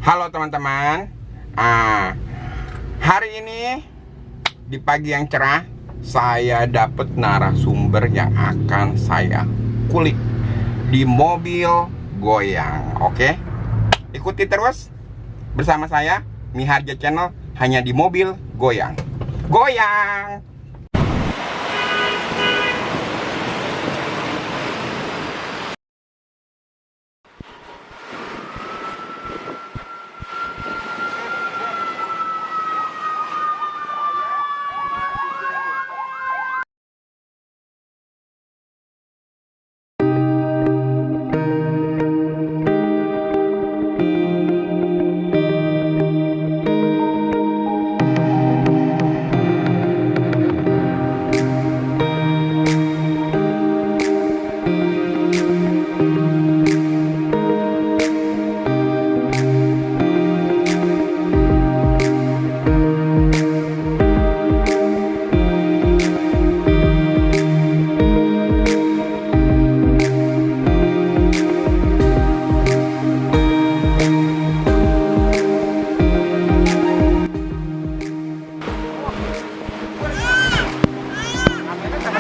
Halo teman-teman. Hari ini di pagi yang cerah saya dapat narasumber yang akan saya kulik di mobil goyang. Oke, ikuti terus bersama saya Miharja Channel hanya di mobil goyang. Goyang.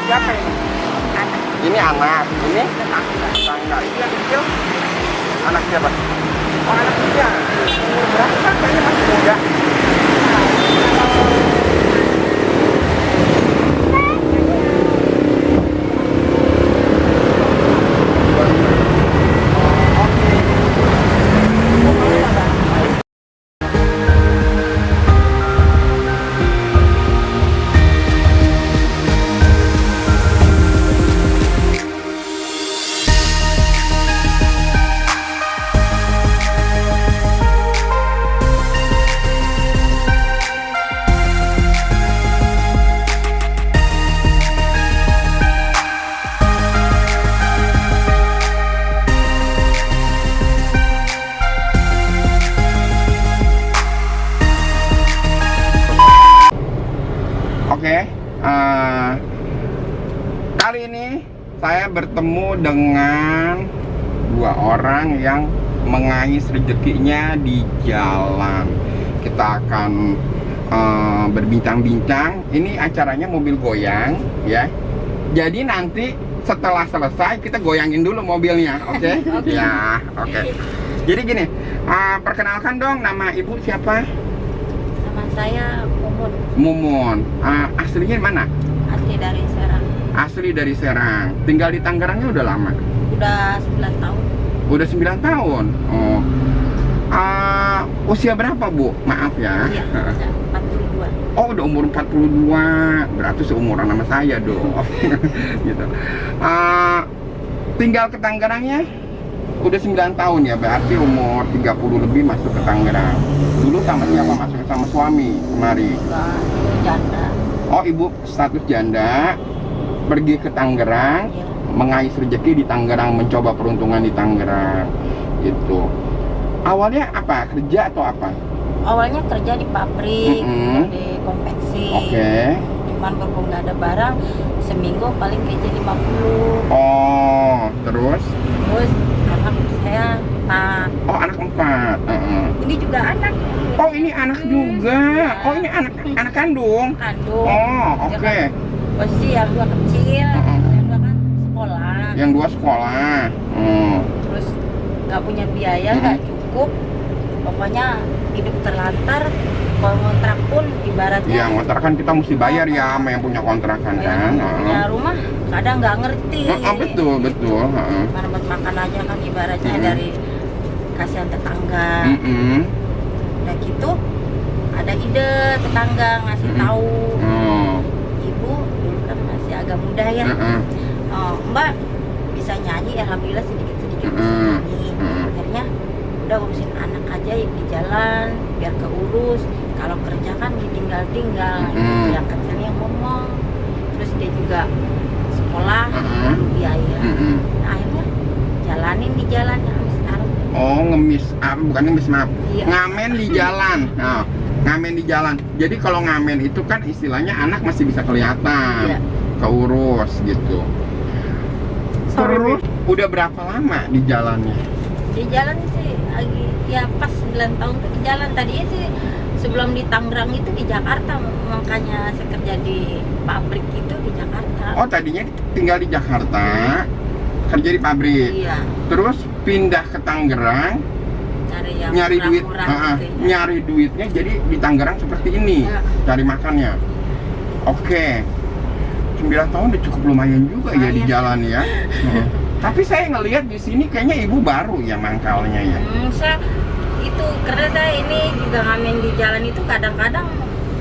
Siapa ini? Ini anak, ini tangga. Ini yang kecil, anak siapa? Oh, anak dia. Umur berapa? Kayaknya masih muda. Oke, kali ini saya bertemu dengan dua orang yang mengais rezekinya di jalan. Kita akan berbincang-bincang. Ini acaranya mobil goyang, ya. Jadi nanti setelah selesai kita goyangin dulu mobilnya, oke? Oke. Ya, oke. Jadi gini, perkenalkan dong, nama ibu siapa? Nama saya Mumun, Mumun. Aslinya mana? asli dari Serang. Asli dari Serang. Tinggal di Tangerangnya udah lama? Udah 9 tahun. Udah 9 tahun. Oh. Usia berapa, Bu? Maaf ya. Iya, udah 42. Oh, udah umur 42. Berarti seumuran sama saya dong. Gitu. Tinggal ke Tangerangnya udah 9 tahun ya. Berarti umur 30 lebih masuk ke Tangerang. Dulu sama siapa masuk? Sama suami kemari? Enggak, janda. Oh, ibu status janda, pergi ke Tangerang, Iya. mengais rezeki di Tangerang, mencoba peruntungan di Tangerang, gitu. Awalnya apa? Kerja atau apa? Awalnya kerja di pabrik, Mm-mm. di konveksi. Oke. Cuman berhubung nggak ada barang, seminggu paling gaji 50. Oh, terus? Terus anak saya 4. Oh, anak 4. Ini juga anak. Oh, ini anak juga. Oh, ini anak kandung. Kandung. Oh, Dia oke. kan posisi yang 2 kecil, yang 2 kan sekolah. Yang 2 sekolah. Terus nggak punya biaya, nggak cukup, pokoknya hidup terlantar. Kalau ngontrak pun ibaratnya Ya, kontrakan kita mesti bayar ya sama yang punya kontrakan kan. yang punya rumah kadang nggak ngerti. Betul, betul. Mana buat makan aja kan ibaratnya dari kasihan tetangga. Udah gitu ada ide tetangga ngasih tahu, ibu dulu kan masih agak muda ya. Mbak bisa nyanyi, alhamdulillah sedikit-sedikit bisa nyanyi. Akhirnya udah urusin anak aja di jalan biar keurus. Kalau kerja kan ditinggal-tinggal. Yang kecilnya ngomong, terus dia juga sekolah biaya. Nah, akhirnya jalanin di jalan sampai sekarang. Oh, ngemis, bukan ngemis, maaf. Iya. Ngamen di jalan. Nah, ngamen di jalan. Jadi kalau ngamen itu kan istilahnya anak masih bisa kelihatan, Iya. keurus gitu. Terus udah berapa lama di jalannya? Di jalan sih lagi ya pas 9 tahun tuh di jalan. Tadinya sih sebelum di Tangerang itu di Jakarta, makanya saya kerja di pabrik itu di Jakarta. Oh, tadinya tinggal di Jakarta, kerja di pabrik. Iya, Terus pindah ke Tangerang, cari yang nyari duit, murah-murah gitu ya. nyari duitnya jadi di Tangerang seperti ini, Ya. cari makannya. Oke, 9 tahun udah cukup lumayan juga ya di Lumayan. jalan ya. Tapi saya ngelihat di sini kayaknya ibu baru ya mangkalnya ya. Saya itu karena saya ini juga ngamen di jalan itu kadang-kadang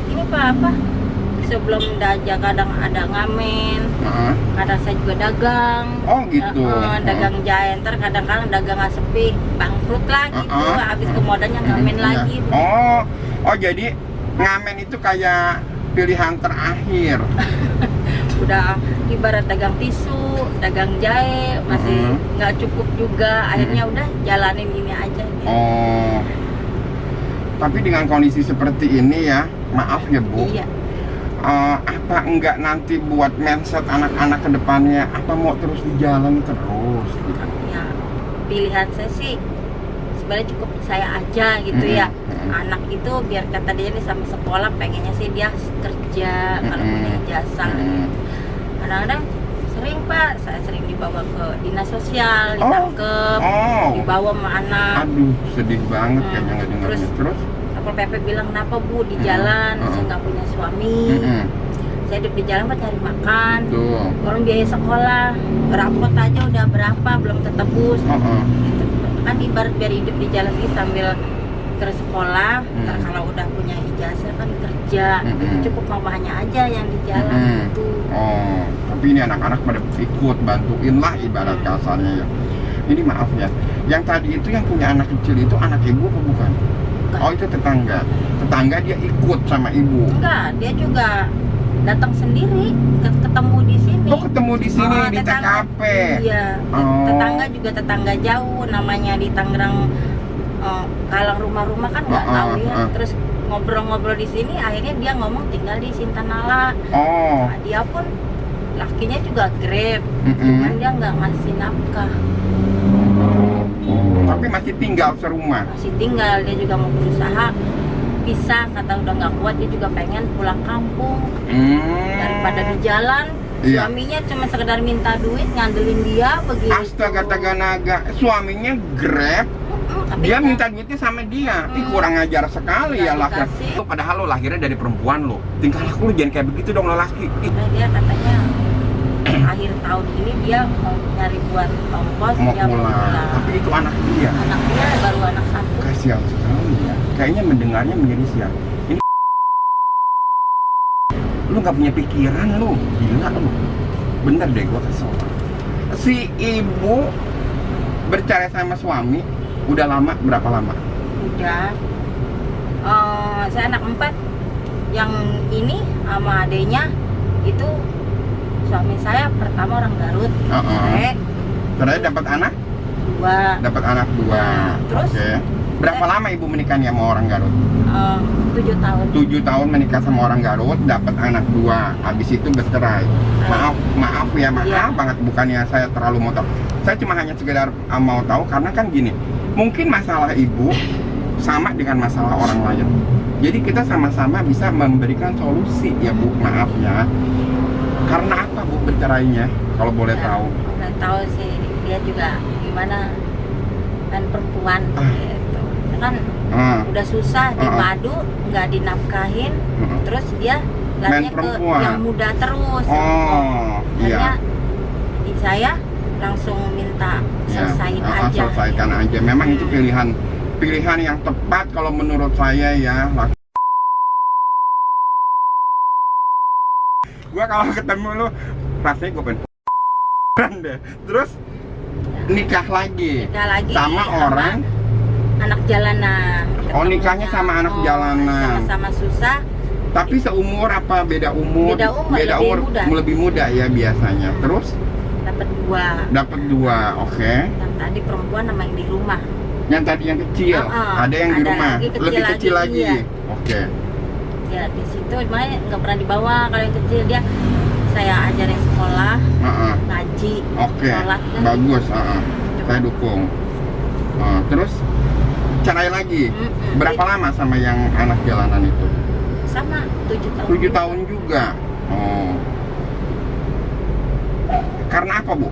ini apa sebelum daja kadang ada ngamen, Heeh. kadang saya juga dagang. Oh gitu. Dagang jahe, ntar kadang-kadang dagang sepi, bangkrut lah gitu. Habis ke modalnya ngamen Iya. lagi. Oh jadi ngamen itu kayak pilihan terakhir. Udah ibarat dagang tisu, dagang jahe masih nggak cukup juga. Akhirnya udah jalanin ini aja. Gitu. Oh. Tapi dengan kondisi seperti ini ya, maaf ya Bu. Iya. Apa enggak nanti buat mindset anak-anak ke depannya, apa mau terus di jalan terus gitu? Ya pilihan saya sih sebenarnya cukup saya aja gitu ya. Anak itu biar kata dia nih sama sekolah pengennya sih dia kerja kalau punya ijazah. Kadang-kadang sering Pak, saya sering dibawa ke dinas sosial, ditangkep, dibawa sama anak. Aduh, sedih banget kayaknya nggak dengarnya. Terus Satpol PP bilang kenapa Bu di jalan, saya nggak punya suami. Saya hidup di jalan buat cari makan. Orang biaya sekolah, rapot aja udah berapa belum ketebus. Gitu. Kan ibarat biar hidup di jalan ini sambil ke sekolah, ntar kalau udah punya ijazah kan kerja. Itu cukup mamanya aja yang di jalan itu. Oh, tapi ini anak-anak pada ikut bantuin lah ibarat kasarnya ya. Ini maaf ya, yang tadi itu yang punya anak kecil itu anak ibu apa bukan? Bukan. Oh itu tetangga. Tetangga dia ikut sama ibu. Enggak, dia juga datang sendiri, ketemu di sini. Oh ketemu di sini di tetangga, TKP. Iya, tetangga juga tetangga jauh, namanya di Tangerang. Kalang rumah-rumah kan nggak tahu ya. Terus ngobrol-ngobrol di sini, akhirnya dia ngomong tinggal di Sintanala. Nah, dia pun lakinya juga Grab, cuman dia nggak ngasih nafkah. Tapi masih tinggal serumah. Masih tinggal, dia juga mau berusaha. Bisa, kata udah nggak kuat, dia juga pengen pulang kampung. Daripada di jalan, suaminya cuma sekedar minta duit, ngandelin dia begitu. Astaga naga, suaminya Grab. Dia minta duitnya sama dia. Ih kurang ajar sekali ya laki-laki. Padahal lo lahirnya dari perempuan lo. Tingkah laku lo jangan kayak begitu dong lelaki. Nah, dia katanya akhir tahun ini dia mau nyari buat ongkos, Mau dia mau pulang. pulang. Tapi itu anak dia. Anak dia baru anak satu. Kasihan sekali ya. Kayaknya mendengarnya menjadi sial. Ini lu nggak punya pikiran lu, gila lu. Bener deh gua kesel. Si ibu bercerai sama suami udah lama, berapa lama? Udah. Saya anak 4. Yang ini sama adenya itu suami saya pertama orang Garut. Terus dapat anak? 2. Dapat anak 2. Nah, terus berapa lama ibu menikahnya sama orang Garut? 7 tahun. 7 tahun menikah sama orang Garut, dapat anak 2. Habis itu bercerai. Maaf ya, banget, bukannya saya terlalu mau tahu. Saya cuma hanya sekedar mau tahu karena kan gini, mungkin masalah ibu sama dengan masalah orang lain. Jadi kita sama-sama bisa memberikan solusi ya Bu, maaf ya. Karena apa Bu bercerainya? Kalau boleh tahu. Boleh tahu sih, dia juga gimana kan perempuan gitu. Kan udah susah di madu, nggak dinafkahin, terus dia larinya ke yang muda terus. Akhirnya di saya langsung minta selesaiin aja. Selesaikan aja. Memang itu pilihan yang tepat kalau menurut saya ya. Gua kalau ketemu lu rasanya gue pengen deh. Terus nikah lagi sama orang anak jalanan. Nikahnya sama anak jalanan. Sama-sama susah. Tapi seumur apa beda umur? Beda umur, lebih muda ya biasanya. Terus dapat 2, oke. Yang tadi perempuan sama yang di rumah. Yang tadi yang kecil, ada yang di rumah, lebih kecil lagi. Oke. Ya di situ makanya nggak pernah dibawa kalau yang kecil, dia saya ajarin sekolah, ngaji, Oke, sholat kan. bagus. Saya dukung. Terus cerai lagi. Mm-mm. Berapa lama sama yang anak jalanan itu? Sama 7 tahun. 7 tahun juga. Karena apa, Bu?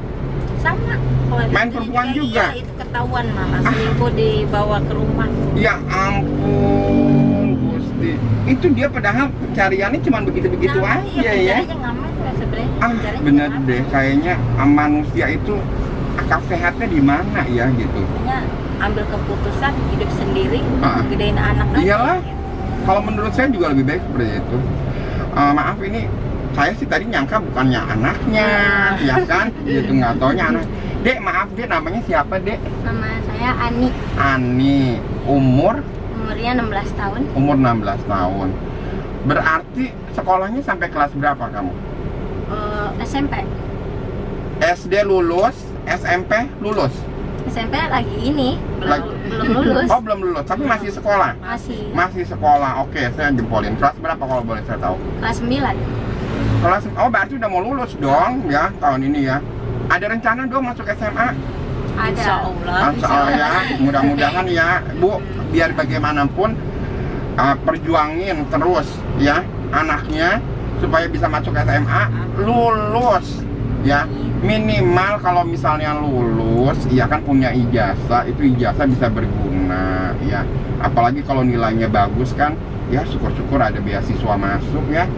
Sama. Kalau Main itu perempuan juga? Iya, itu ketahuan malah selingkuh dibawa ke rumah. Ya ampun, Gusti. Itu dia padahal pencariannya cuma begitu-begitu Nah, aja iya, ya. pencariannya ngamen lah sebenarnya. Pencariannya Bener ngamen. deh, kayaknya manusia itu akal sehatnya di mana ya gitu. Makanya ambil keputusan hidup sendiri, gedein anak aja. Iyalah. Kalau menurut saya juga lebih baik seperti itu. Maaf ini saya sih tadi nyangka bukannya anaknya, ya kan? Gitu nggak taunya anak. Dek, maaf Dek, namanya siapa Dek? Nama saya Ani, Ani. Umurnya umurnya 16 tahun. umur 16 tahun. Berarti sekolahnya sampai kelas berapa kamu? SMP. SD lulus, SMP lulus. SMP lagi ini Lagi- belum lulus. Oh, belum lulus, tapi masih sekolah. Masih Masih sekolah. Oke, saya jempolin. Kelas berapa kalau boleh saya tahu? kelas 9. Oh, berarti udah mau lulus dong ya tahun ini ya. Ada rencana dong masuk SMA? Insya Ada. Allah. Insya Allah ya, mudah-mudahan ya Bu, biar bagaimanapun perjuangin terus ya anaknya supaya bisa masuk SMA, lulus ya. Minimal kalau misalnya lulus, ya kan punya ijazah, itu ijazah bisa berguna ya. Apalagi kalau nilainya bagus kan, ya syukur-syukur ada beasiswa masuk ya.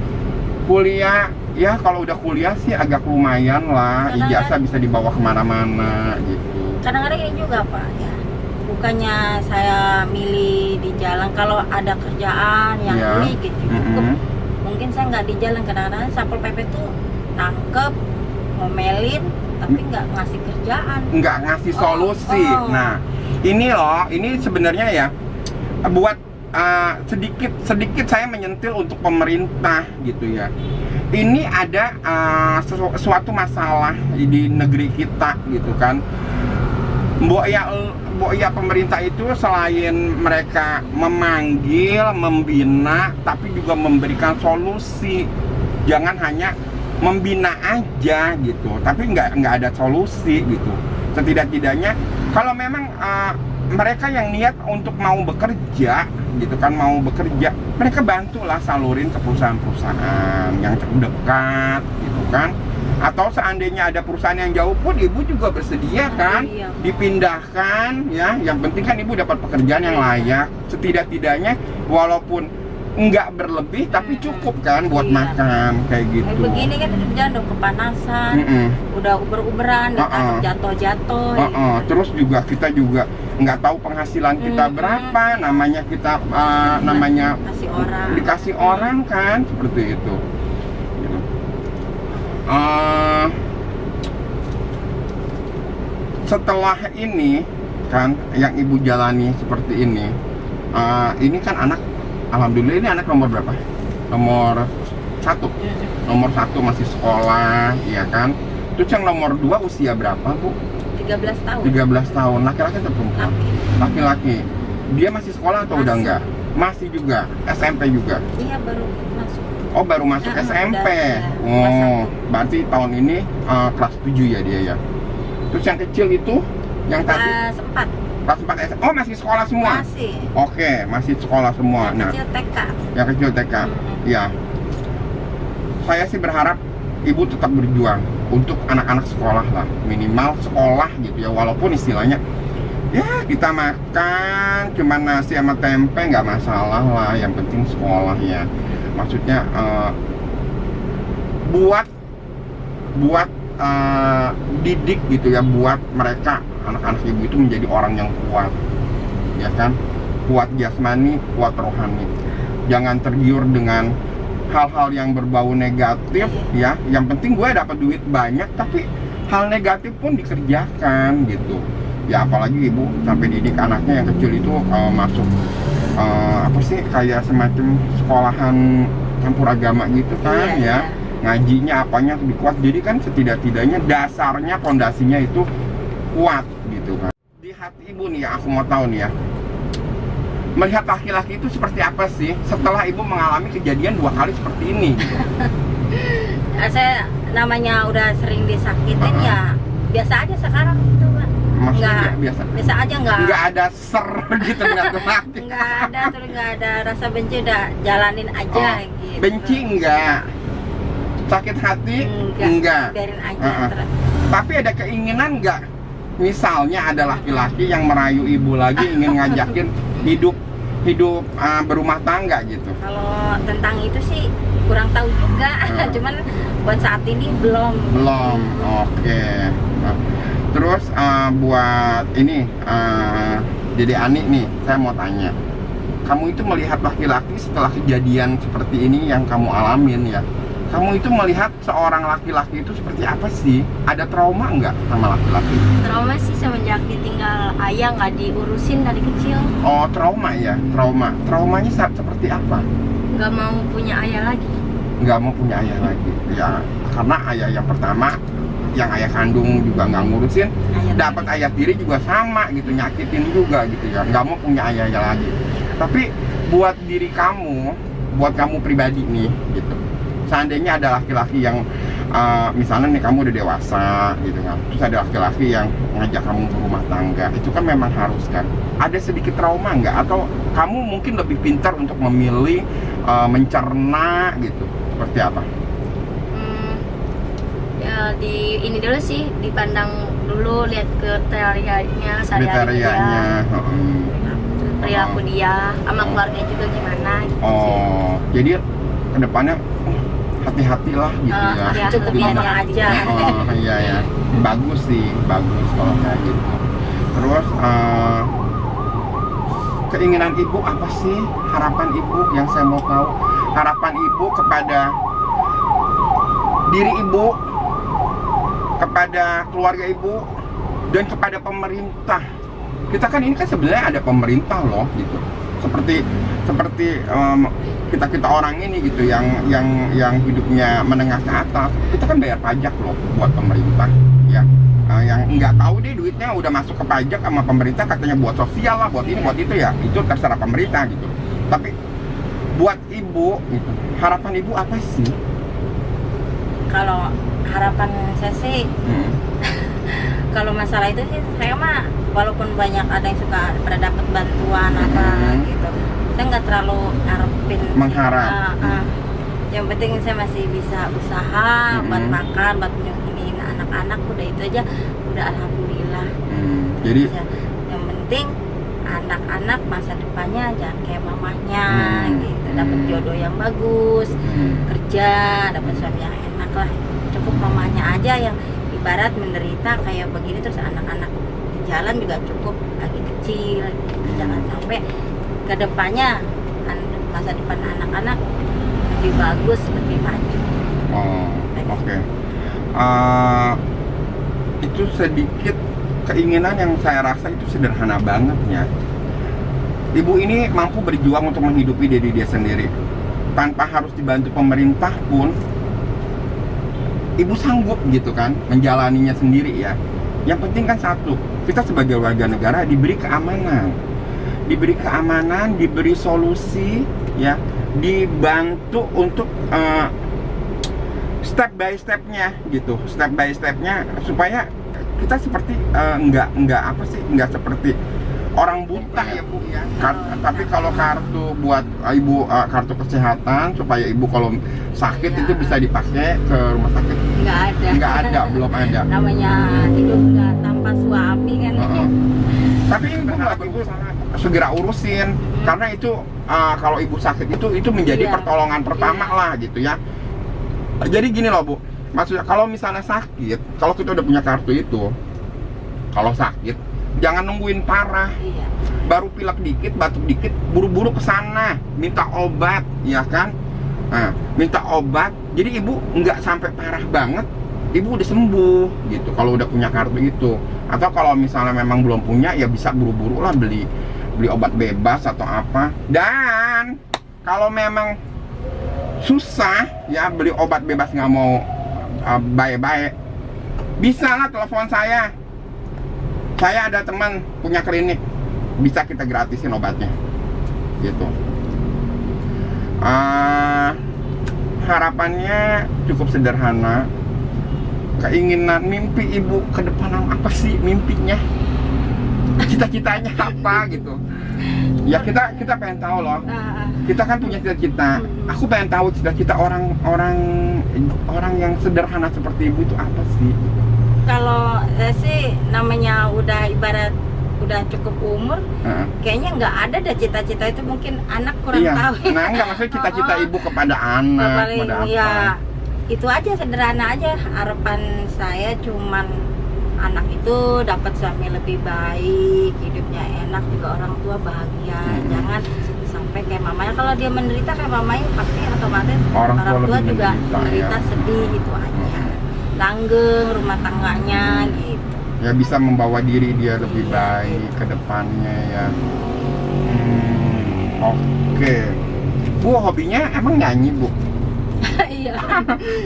Kuliah, ya kalau udah kuliah sih agak lumayan lah, Kadang-kadang- ijazah bisa dibawa kemana-mana gitu. Kadang-kadang kayak juga Pak ya. Bukannya saya milih di jalan, kalau ada kerjaan yang Iya. ini gitu cukup. Mm-mm. Mungkin saya nggak di jalan, kadang-kadang Satpol PP tuh tangkep, ngomelin, tapi nggak ngasih kerjaan. Nggak ngasih solusi. Oh. Nah, ini loh, ini sebenarnya ya buat sedikit saya menyentil untuk pemerintah gitu ya. Ini ada suatu masalah di negeri kita gitu kan. Mbok ya pemerintah itu selain mereka memanggil, membina, tapi juga memberikan solusi. Jangan hanya membina aja gitu, tapi nggak ada solusi gitu. Setidak-tidaknya kalau memang mereka yang niat untuk mau bekerja gitu kan, mau bekerja, mereka bantulah salurin ke perusahaan-perusahaan yang terdekat gitu kan. Atau seandainya ada perusahaan yang jauh pun ibu juga bersedia kan Iya. dipindahkan ya. Yang penting kan ibu dapat pekerjaan yang layak. Setidak-tidaknya walaupun nggak berlebih tapi cukup kan buat Iya. makan kayak gitu. Begini kan hidup jalan dong kepanasan, udah uber-uberan, jatuh-jatuh. Terus juga kita juga nggak tahu penghasilan kita berapa, namanya kita namanya Kasih orang. dikasih orang kan seperti itu. Gitu. Setelah ini kan yang ibu jalani seperti ini kan anak, alhamdulillah ini anak nomor berapa? Nomor 1. Nomor 1 masih sekolah, ya kan? Terus yang nomor 2 usia berapa, Bu? 13 tahun. 13 tahun, laki-laki atau perempuan? Laki-laki. Dia masih sekolah atau udah Masih. enggak? Masih juga, SMP juga. Iya baru masuk. Oh, baru masuk Nah, SMP. udah kelas Berarti tahun ini kelas 7 ya dia ya. Terus yang kecil itu yang tadi Kelas 4 kelas 4 SMP. Oh, masih sekolah semua. masih. Oke, masih sekolah semua. Nah, Kecil TK. yang kecil TK. Ya. Saya sih berharap ibu tetap berjuang untuk anak-anak sekolah lah, minimal sekolah gitu ya, walaupun istilahnya ya kita makan cuman nasi sama tempe nggak masalah lah, yang penting sekolah ya. Maksudnya buat didik gitu ya, buat mereka anak-anak ibu itu menjadi orang yang kuat ya kan, kuat jasmani, kuat rohani. Jangan tergiur dengan hal-hal yang berbau negatif ya. Yang penting gue dapat duit banyak, tapi hal negatif pun dikerjakan gitu ya. Apalagi ibu sampai didik anaknya yang kecil itu masuk apa sih, kayak semacam sekolahan campur agama gitu kan ya. Ngajinya apanya lebih kuat, jadi kan setidak-tidaknya dasarnya, pondasinya itu kuat gitu kan. Di hati ibu nih ya, aku mau tahu nih ya, melihat laki-laki itu seperti apa sih setelah ibu mengalami kejadian 2 kali seperti ini gitu? Saya namanya udah sering disakitin ya biasa aja sekarang gitu Pak. Maksudnya biasa? Biasa aja, Nggak ada ser gitu nggak laki? nggak ada, terus nggak ada rasa benci, udah jalanin aja Oh, gitu. benci nggak? Sakit hati? Enggak. Biarin aja. Terus. Tapi ada keinginan nggak? Misalnya ada laki-laki yang merayu ibu lagi ingin ngajakin hidup berumah tangga gitu. Kalau tentang itu sih kurang tahu juga, cuman buat saat ini belum. Oke. Nah, terus buat ini Dede Ani nih, saya mau tanya, kamu itu melihat laki-laki setelah kejadian seperti ini yang kamu alamin ya, kamu itu melihat seorang laki-laki itu seperti apa sih? Ada trauma nggak sama laki-laki? Trauma sih semenjak ditinggal ayah, nggak diurusin dari kecil. Oh, trauma ya, traumanya seperti apa? Nggak mau punya ayah lagi. Nggak mau punya ayah lagi ya, karena ayah yang pertama yang ayah kandung juga nggak ngurusin, dapat ayah tiri juga sama gitu, nyakitin juga gitu ya, nggak mau punya ayah lagi. Tapi buat diri kamu, buat kamu pribadi nih gitu, seandainya ada laki-laki yang misalnya nih kamu udah dewasa gitu kan, terus ada laki-laki yang ngajak kamu berumah tangga, itu kan memang harus kan, ada sedikit trauma nggak? Atau kamu mungkin lebih pintar untuk memilih mencerna gitu, seperti apa? Ya di ini dulu sih, dipandang dulu, lihat kriterianya sehari-hari dia, perilaku dia, sama keluarga juga gimana gitu sih. Jadi kedepannya hati-hatilah gitu ya. Ya, Cukup lebih ngomong hati-hati. aja. Iya ya, bagus sih, bagus kalau kayak gitu. Terus keinginan ibu apa sih? Harapan ibu yang saya mau tahu. Harapan ibu kepada diri ibu, kepada keluarga ibu, dan kepada pemerintah. Kita kan ini kan sebenarnya ada pemerintah loh gitu. Seperti kita orang ini gitu yang hidupnya menengah ke atas, kita kan bayar pajak loh buat pemerintah ya. Yang nggak tahu deh duitnya udah masuk ke pajak sama pemerintah, katanya buat sosial lah, buat ini buat itu ya, itu terserah pemerintah gitu. Tapi buat ibu gitu, harapan ibu apa sih? Kalau harapan saya sih, kalau masalah itu sih saya mah walaupun banyak ada yang suka pada dapat bantuan apa gitu, saya nggak terlalu ngarepin Mengharap. Yang penting saya masih bisa usaha buat makan, buat nyuhin anak-anak, udah itu aja udah alhamdulillah. Jadi yang penting anak-anak masa depannya jangan kayak mamahnya gitu, dapat jodoh yang bagus, kerja, dapat suami yang enak lah. Cukup mamanya aja yang ibarat menderita kayak begini, terus anak-anak di jalan juga cukup lagi kecil. Jangan sampai kedepannya masa depan anak-anak lebih bagus, lebih maju. Oke. Itu sedikit keinginan yang saya rasa itu sederhana banget ya. Ibu ini mampu berjuang untuk menghidupi diri dia sendiri tanpa harus dibantu pemerintah pun. Ibu sanggup gitu kan menjalaninya sendiri ya. Yang penting kan satu, kita sebagai warga negara diberi keamanan, diberi solusi ya, dibantu untuk step by stepnya gitu, supaya kita seperti nggak seperti orang buta ya Bu ya. Tapi kalau kartu buat ibu, kartu kesehatan supaya ibu kalau sakit itu bisa dipakai ke rumah sakit, nggak ada, belum ada. Namanya hidup nggak tanpa suami kan. Tapi ibu berharap ibu segera urusin, karena itu kalau ibu sakit itu menjadi pertolongan pertama lah gitu ya. Jadi gini loh Bu, maksudnya kalau misalnya sakit, kalau kita udah punya kartu itu, kalau sakit jangan nungguin parah. Baru pilek dikit, batuk dikit, buru-buru ke sana minta obat ya kan. Nah, minta obat, jadi ibu nggak sampai parah banget, ibu udah sembuh gitu kalau udah punya kartu itu. Atau kalau misalnya memang belum punya, ya bisa buru-buru lah beli obat bebas atau apa. Dan kalau memang susah ya beli obat bebas, nggak mau baik-baik, bisa lah telepon saya ada teman punya klinik, bisa kita gratisin obatnya gitu. Harapannya cukup sederhana. Keinginan, mimpi ibu ke depan apa sih mimpinya? cita-citanya apa gitu. Ya kita pengen tahu loh. Kita kan punya cita-cita. Aku pengen tahu cita-cita orang yang sederhana seperti ibu itu apa sih? Kalau saya sih namanya udah ibarat udah cukup umur, kayaknya nggak ada dah cita-cita itu, mungkin anak kurang tahu. Nah enggak, maksudnya cita-cita ibu kepada anak, paling kepada apa? ya itu aja, sederhana aja. Harapan saya cuman anak itu dapat suami lebih baik, hidupnya enak, juga orang tua bahagia. Jangan sampai kayak mamanya, kalau dia menderita kayak mamanya pasti otomatis orang tua juga menderita, sedih, itu aja. Langgeng rumah tangganya gitu. Ya bisa membawa diri dia lebih baik ke depannya ya. Oke. Bu, hobinya emang nyanyi, Bu? Iya.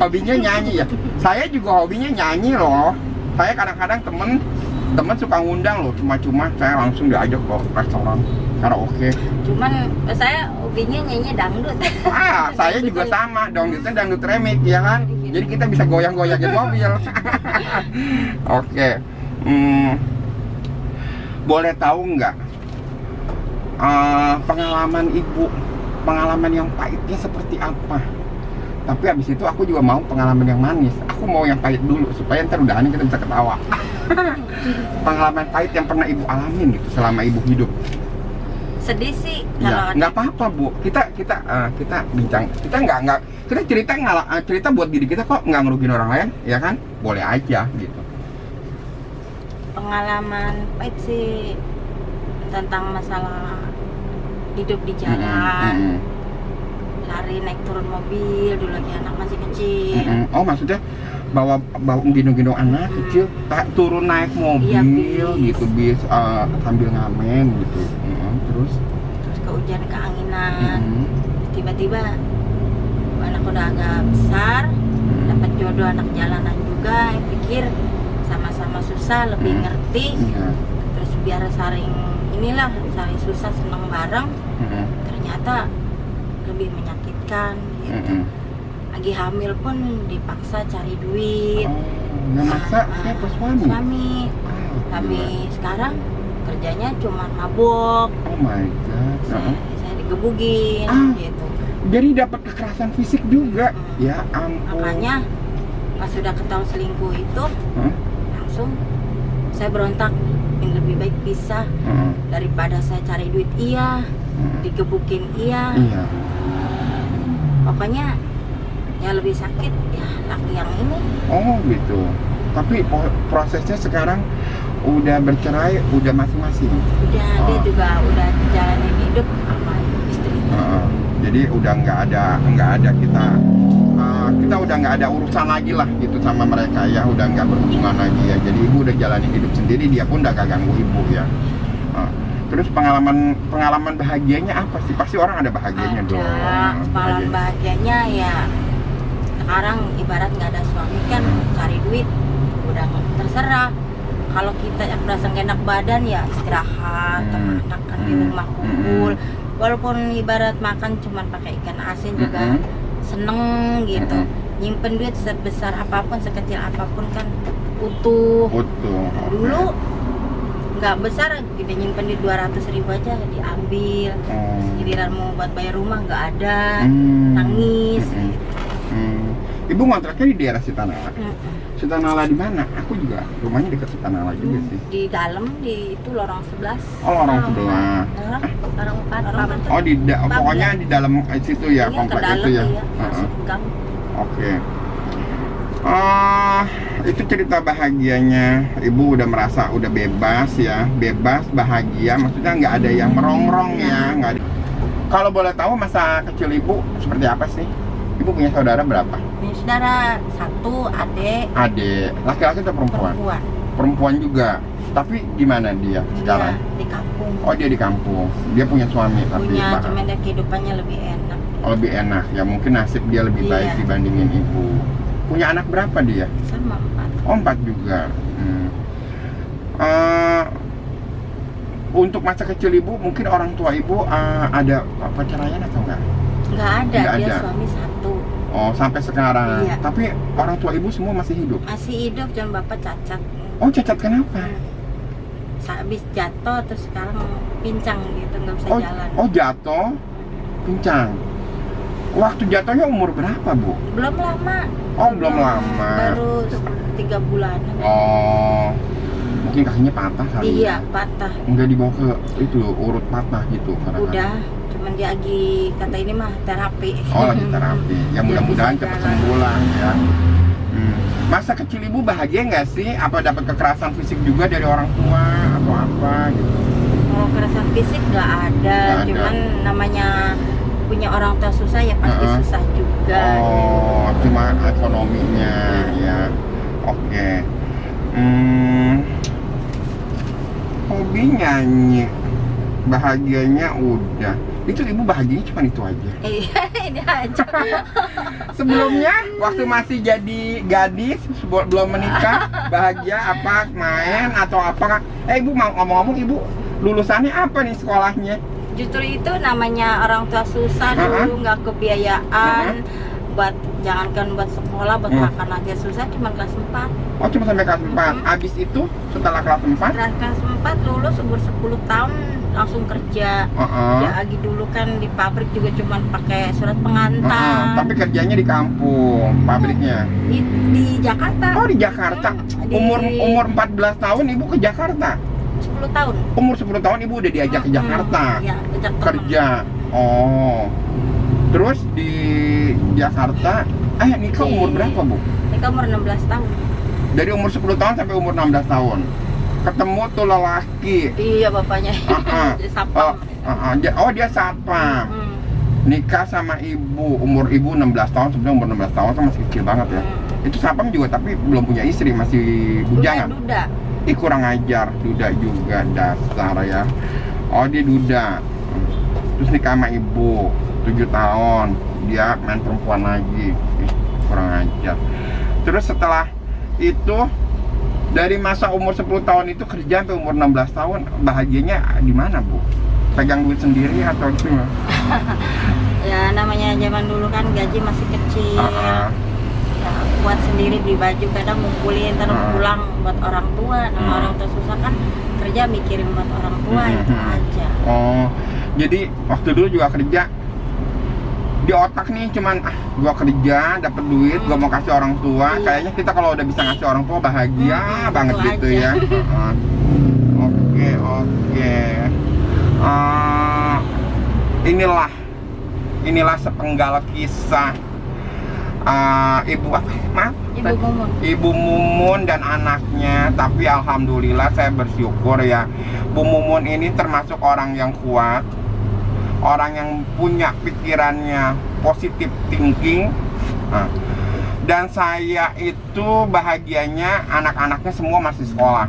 Hobinya nyanyi ya? Saya juga hobinya nyanyi loh. Saya kadang-kadang temen suka ngundang loh, cuma-cuma saya langsung diajak ke restoran karaoke. Cuman saya hobinya nyanyi dangdut. Saya juga sama, dangdutnya dangdut remix ya kan. Jadi kita bisa goyang-goyangin mobil. Oke. Boleh tahu nggak pengalaman ibu, pengalaman yang pahitnya seperti apa? Tapi abis itu aku juga mau pengalaman yang manis. Aku mau yang pahit dulu supaya ntar udahan kita bisa ketawa. Pengalaman pahit yang pernah ibu alamin gitu selama ibu hidup. Sedih sih Ya, kalau nggak apa-apa, Bu. Kita bincang. Kita nggak kita cerita buat diri kita kok, nggak ngerugiin orang lain, ya kan? Boleh aja gitu. pengalaman pahit sih tentang masalah hidup di jalan. Lari naik turun mobil dulu lagi anak masih kecil. Oh, maksudnya bawa gendong anak kecil turun naik mobil, iya, gitu, bis sambil ngamen gitu. Terus kehujanan, keanginan, tiba-tiba anak udah agak besar, dapat jodoh anak jalanan juga, pikir sama-sama susah, lebih ngerti. Terus biar saling susah senang bareng, ternyata lebih menyakitkan gitu. Lagi hamil pun dipaksa cari duit. Nggak maksa, siapa suami? Suami sekarang kerjanya cuma mabok. Oh my god. Saya digebugin gitu. Jadi dapat kekerasan fisik juga. Ya ampun. Makanya pas sudah ketahuan selingkuh itu, langsung saya berontak, yang lebih baik pisah daripada saya cari duit digebukin iya. Pokoknya ya lebih sakit ya laki yang ini. Oh gitu. Tapi prosesnya sekarang udah bercerai, udah masing-masing. Udah, dia juga udah jalanin hidup sama istrinya. Jadi udah nggak ada kita udah nggak ada urusan lagi lah gitu sama mereka ya, udah nggak berhubungan lagi ya. Jadi ibu udah jalanin hidup sendiri, dia pun udah gak ganggu ibu ya. Terus pengalaman bahagianya apa sih? Pasti orang ada bahagianya dong. Pengalaman bahagianya ya sekarang ibarat nggak ada suami kan, cari duit udah terserah. Kalau kita yang merasa gak enak badan ya istirahat, anak kan di rumah kumpul. Walaupun ibarat makan cuman pakai ikan asin juga seneng gitu. Nyimpen duit sebesar apapun, sekecil apapun kan utuh. Dulu nggak besar, kita nyimpen di 200.000 aja diambil. Giliran mau buat bayar rumah nggak ada, nangis. Ibu ngontraknya di daerah Sitanala. Sitanala di mana? Aku juga rumahnya dekat Sitanala juga sih. Di dalam di itu lorong 11. Oh, lorong sebelah. Lorong 4. Oh, pokoknya di dalam situ ya, komplek itu ya. Oke. Itu cerita bahagianya. Ibu udah merasa udah bebas ya, bebas, bahagia. Maksudnya nggak ada yang merongrong ya, nggak ada. Kalau boleh tahu masa kecil ibu seperti apa sih? Ibu punya saudara berapa? Punya saudara 1, adik. Adik, laki-laki atau perempuan? Perempuan juga. Tapi gimana dia sekarang? Di kampung. Oh, dia di kampung. Dia punya suami tapi cuman dia kehidupannya lebih enak. Oh, lebih enak. Ya mungkin nasib dia lebih baik dibandingin ibu. Punya anak berapa dia? Sama 4. Oh, 4 juga. Untuk masa kecil ibu, mungkin orang tua ibu ada perceraian atau enggak? Nggak ada, dia suami 1. Oh, sampai sekarang. Iya. Tapi orang tua ibu semua masih hidup? Masih hidup, cuma bapak cacat. Oh, cacat kenapa? habis jatuh terus sekarang pincang gitu, nggak bisa jalan. Oh jatuh, pincang. Waktu jatuhnya umur berapa, Bu? Belum lama. Oh belum lama. Baru 3 bulan. Oh, mungkin kakinya patah kali. Iya, Ya? patah. Enggak dibawa ke itu urut patah gitu karena. Udah, cuman dia lagi kata ini mah terapi. Oh lagi terapi. Ya mudah-mudahan Biar bisa cepat jalan. sembuh lah ya. Masa kecil Ibu bahagia nggak sih? Apa dapat kekerasan fisik juga dari orang tua atau apa gitu? Kalau kekerasan fisik nggak ada, Nggak ada. cuman namanya punya orang tua susah ya pasti susah juga. Oh, cuma ekonominya ya. Oke. Hobi nyanyi, bahagianya udah. Itu Ibu bahagianya cuma itu aja. Iya, ini aja. Sebelumnya waktu masih jadi gadis belum menikah, bahagia apa main atau apa? Ibu mau ngomong-ngomong, Ibu lulusannya apa nih sekolahnya? Justru itu namanya orang tua susah dulu, nggak kebiayaan. Buat jangankan buat sekolah, buat makan aja susah, cuma kelas 4. Oh cuma sampai kelas 4. Abis itu setelah kelas 4? Kelas 4 lulus umur 10 tahun langsung kerja. Ya lagi dulu kan di pabrik juga cuma pakai surat pengantar. Tapi kerjanya di kampung, pabriknya. Di Jakarta. Oh di Jakarta. Umur 14 tahun Ibu ke Jakarta. 10 tahun. Umur 10 tahun Ibu udah diajak ke Jakarta. Iya, ajak teman. Kerja. Oh. Terus di Jakarta nikah umur berapa, Bu? Nikah umur 16 tahun. Dari umur 10 tahun sampai umur 16 tahun. Ketemu tuh lelaki. Iya, bapaknya. Jadi sapam. Oh, dia satpam. Nikah sama ibu, umur ibu 16 tahun, sebenarnya umur 16 tahun kan masih kecil banget ya. Itu sapam juga tapi belum punya istri, masih bujangan. Duda. Ih kurang ajar, duda juga dasar ya. Oh dia duda. Terus nikah sama ibu 7 tahun, dia main perempuan lagi. Ih, kurang ajar. Terus setelah itu dari masa umur 10 tahun itu kerja sampai umur 16 tahun, bahagianya di mana, Bu? Pegang duit sendiri atau gimana? Ya namanya zaman dulu kan gaji masih kecil. Ya, buat sendiri beli baju, kadang ngumpulin terus pulang buat orang tua. Nama orang tua susah kan, kerja mikirin buat orang tua itu aja. Oh, jadi waktu dulu juga kerja di otak nih cuman gua kerja dapat duit, gua mau kasih orang tua. Kayaknya kita kalau udah bisa ngasih orang tua bahagia banget gitu aja. Ya. Oke. Inilah sepenggal kisah Ibu Mumun dan anaknya. Tapi alhamdulillah saya bersyukur ya, Bu Mumun ini termasuk orang yang kuat, orang yang punya pikirannya positive thinking. Dan saya itu bahagianya anak-anaknya semua masih sekolah.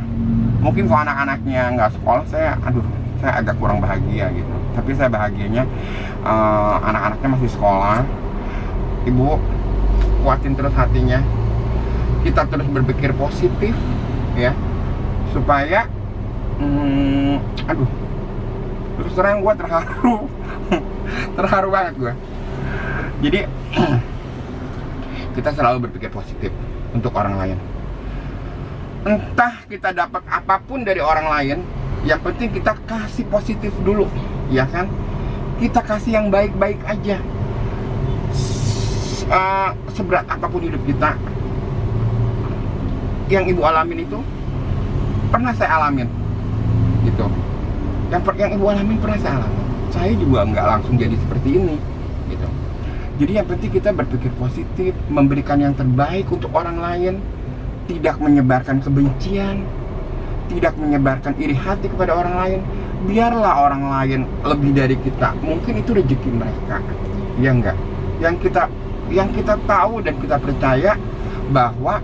Mungkin kalau anak-anaknya nggak sekolah, saya agak kurang bahagia gitu. Tapi saya bahagianya anak-anaknya masih sekolah. Ibu kuatin terus hatinya, kita terus berpikir positif ya, supaya terus terang gue terharu banget gue. Jadi kita selalu berpikir positif untuk orang lain. Entah kita dapat apapun dari orang lain, yang penting kita kasih positif dulu, ya kan? Kita kasih yang baik-baik aja. Seberat apapun hidup kita, yang ibu alamin itu pernah saya alamin, gitu. Yang ibu alamin pernah saya alamin. Saya juga nggak langsung jadi seperti ini, gitu. Jadi yang penting kita berpikir positif, memberikan yang terbaik untuk orang lain, tidak menyebarkan kebencian, tidak menyebarkan iri hati kepada orang lain. Biarlah orang lain lebih dari kita, mungkin itu rezeki mereka, ya enggak? Yang kita tahu dan kita percaya bahwa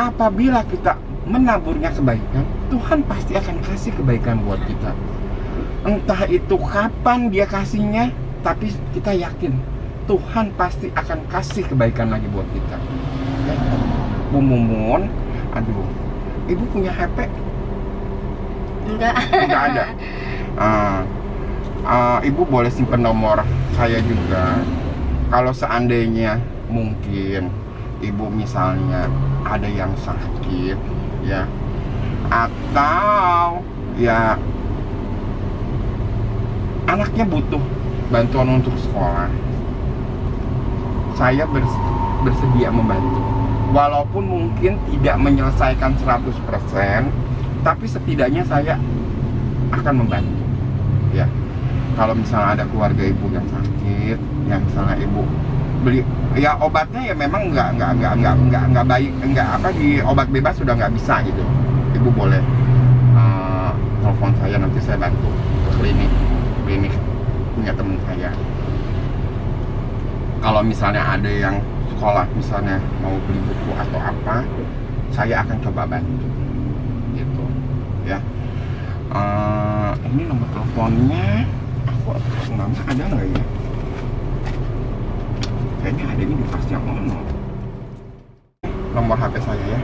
apabila kita menaburnya kebaikan, Tuhan pasti akan kasih kebaikan buat kita. Entah itu kapan dia kasihnya, tapi kita yakin Tuhan pasti akan kasih kebaikan lagi buat kita. Oke? Bu Mumun, ibu punya HP? Enggak ada. Ibu boleh simpen nomor saya juga. Kalau seandainya mungkin ibu misalnya ada yang sakit ya, atau ya anaknya butuh bantuan untuk sekolah, saya bersedia membantu. Walaupun mungkin tidak menyelesaikan 100%, tapi setidaknya saya akan membantu. Ya, kalau misalnya ada keluarga ibu yang sakit, yang misalnya ibu beli, ya obatnya ya memang nggak baik, nggak apa di obat bebas sudah nggak bisa gitu. Ibu boleh telepon saya, nanti saya bantu ke klinik punya teman saya. Kalau misalnya ada yang sekolah misalnya mau beli buku atau apa, saya akan coba bantu gitu ya. Ini nomor teleponnya, aku nama ada nggak ya? Kayaknya ada ini di tasnya Ono. Nomor HP saya ya.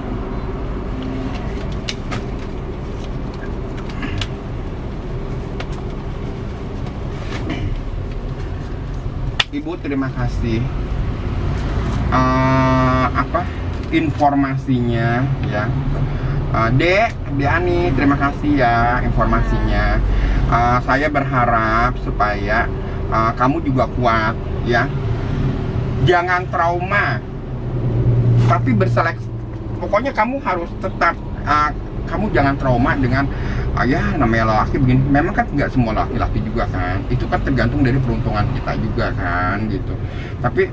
Ibu, terima kasih informasinya ya. Dek Ani, terima kasih ya informasinya. Saya berharap supaya kamu juga kuat ya. Jangan trauma, tapi berseleksi. Pokoknya kamu harus tetap kamu jangan trauma dengan ya namanya lelaki begini. Memang kan nggak semua laki-laki juga kan, itu kan tergantung dari peruntungan kita juga kan gitu. Tapi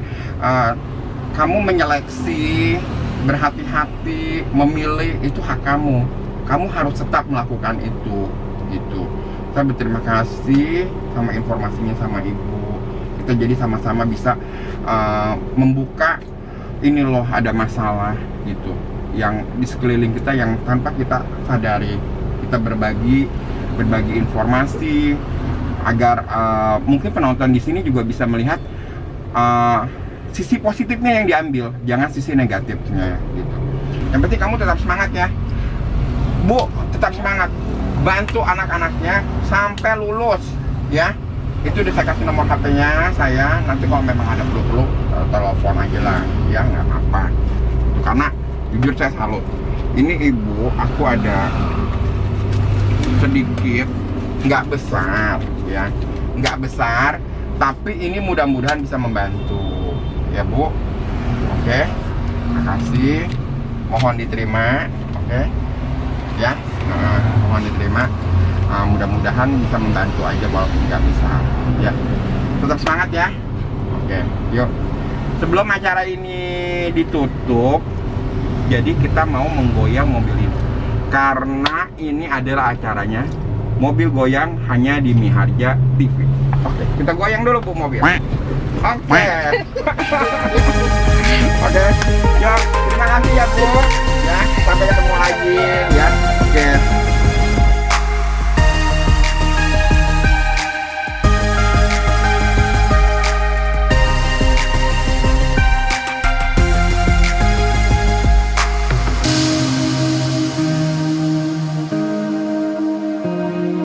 kamu menyeleksi, berhati-hati, memilih, itu hak kamu. Kamu harus tetap melakukan itu gitu. Saya berterima kasih sama informasinya sama ibu. Kita jadi sama-sama bisa membuka ini loh, ada masalah gitu yang di sekeliling kita yang tanpa kita sadari. Kita berbagi informasi agar mungkin penonton di sini juga bisa melihat sisi positifnya yang diambil, jangan sisi negatifnya gitu. Yang penting kamu tetap semangat ya, Bu, tetap semangat, bantu anak-anaknya sampai lulus ya. Itu udah saya kasih nomor HP-nya saya. Nanti kalau memang ada perlu telepon aja lah ya, nggak apa-apa. Karena jujur saya salut. Ini ibu, aku ada sedikit, nggak besar ya, nggak besar, tapi ini mudah-mudahan bisa membantu ya Bu. Oke, makasih, mohon diterima. Oke ya, mohon diterima. Mudah-mudahan bisa membantu aja walaupun nggak besar ya. Tetap semangat ya. Oke, yuk. Sebelum acara ini ditutup, jadi kita mau menggoyang mobil ini karena ini adalah acaranya mobil goyang hanya di Miharja TV. Oke, kita goyang dulu Bu mobil. Oke.